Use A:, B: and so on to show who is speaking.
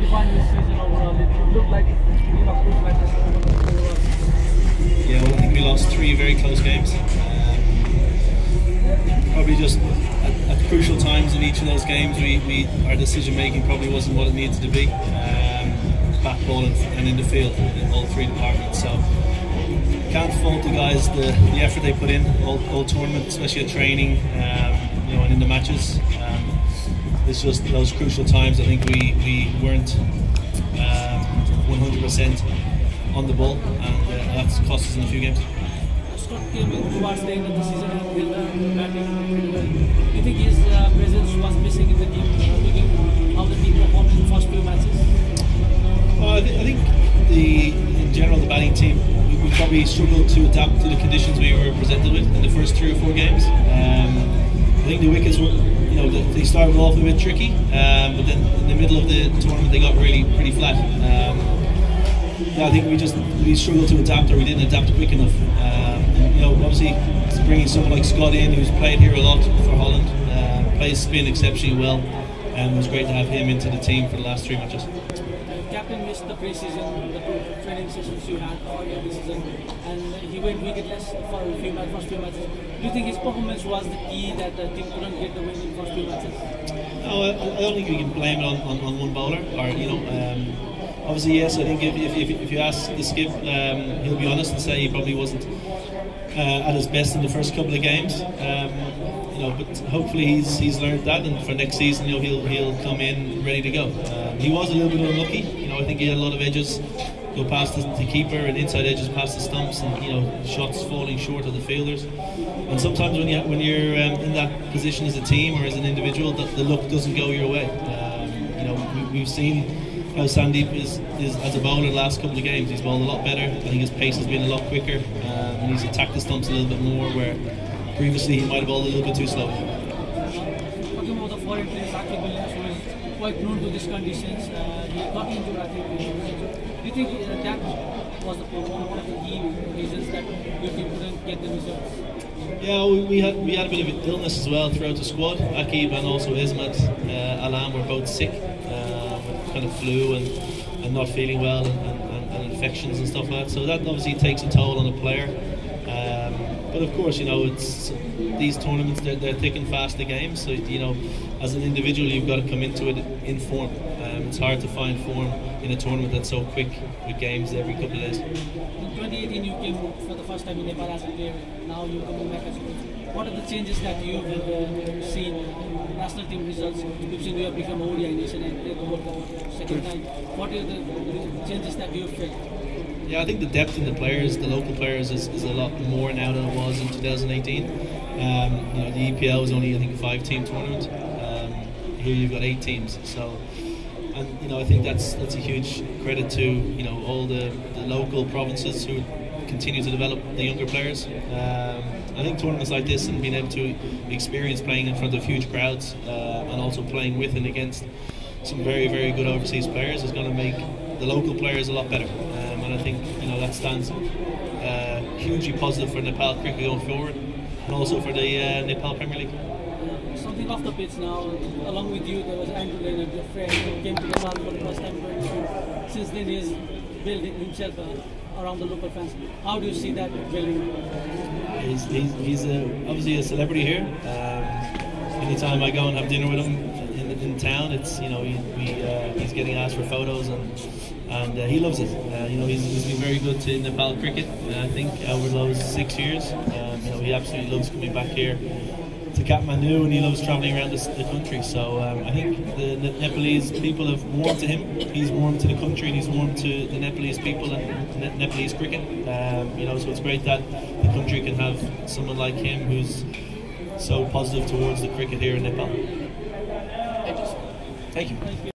A: you find this season overall? It looked like good matches overall.
B: Yeah, well, I think we lost 3 very close games. Probably just at crucial times in each of those games, our decision making probably wasn't what it needed to be. Back ball and in the field in all 3 departments. So can't fault the guys the effort they put in all tournament, especially at training, and in the matches. It's just those crucial times. I think we weren't 100% on the ball, and that's cost us in a few games.
A: Scott came in towards the end of the season and built batting pretty well. Do you think his presence was missing in the team, looking how the team performed in the first few matches?
B: Well, I think in general the batting team, we probably struggled to adapt to the conditions we were presented with in the first 3 or 4 games. I think the wickets were, they started off a bit tricky, but then in the middle of the tournament they got really pretty flat. I think we struggled to adapt, or we didn't adapt quick enough. Obviously bringing someone like Scott in, who's played here a lot for Holland, plays spin exceptionally well, and it was great to have him into the team for the last 3 matches.
A: Captain missed the pre-season, the training sessions you had earlier this season, and he went wicketless for first few matches. Do you think his performance was the key that the team couldn't get the win in first few matches?
B: No, I don't think we can blame it on one bowler. Or obviously yes. I think if you ask the skip, he'll be honest and say he probably wasn't at his best in the first couple of games. But hopefully he's learned that, and for next season he'll come in ready to go. He was a little bit unlucky. I think he had a lot of edges go past the keeper and inside edges past the stumps, and shots falling short of the fielders. And sometimes when you're in that position as a team or as an individual, the luck doesn't go your way. We've seen how Sandeep is as a bowler the last couple of games. He's bowled a lot better. I think his pace has been a lot quicker, and he's attacked the stumps a little bit more, where previously he might have bowled a little bit too slow.
A: Talking about the foreign players, Williams, who is quite known to these conditions, he got injured, I think. Do you think that was one of the key reasons that your team couldn't get the results?
B: Yeah, we had a bit of illness as well throughout the squad. Akib and also Ismat Alam were both sick, with kind of flu and not feeling well, and infections and stuff like that. So that obviously takes a toll on a player. But of course, it's these tournaments, they're thick and fast, the games. So as an individual, you've got to come into it in form. It's hard to find form in a tournament that's so quick, with games every couple of days.
A: In 2018, you came for the first time in Nepal as a player. Now you're coming back as a coach. What are the changes that you've seen in national team results? You've seen you have become ODI nation and played the World Cup second time. What are the changes that you've felt?
B: Yeah, I think the depth in the players, the local players, is a lot more now than it was in 2018. The EPL was only, I think, a 5-team tournament. Here you've got 8 teams. So, and I think that's a huge credit to all the local provinces who continue to develop the younger players. I think tournaments like this and being able to experience playing in front of huge crowds, and also playing with and against some very, very good overseas players, is going to make the local players a lot better. And I think that stands hugely positive for Nepal cricket going forward, and also for the Nepal Premier League.
A: Something off the pitch now. Along with you, there was Andrew Leonard, your friend, who came to Nepal for the first time. Since then, he's built himself around the local fans. How do you see that building?
B: He's obviously a celebrity here. Anytime I go and have dinner with him in town, it's he's getting asked for photos, and he loves it. He's been very good to Nepal cricket. I think over those 6 years, he absolutely loves coming back here to Kathmandu, and he loves travelling around the country. So I think the Nepalese people have warmed to him. He's warmed to the country, and he's warmed to the Nepalese people and Nepalese cricket. So it's great that the country can have someone like him who's so positive towards the cricket here in Nepal.
A: Thank you.
B: Thank you.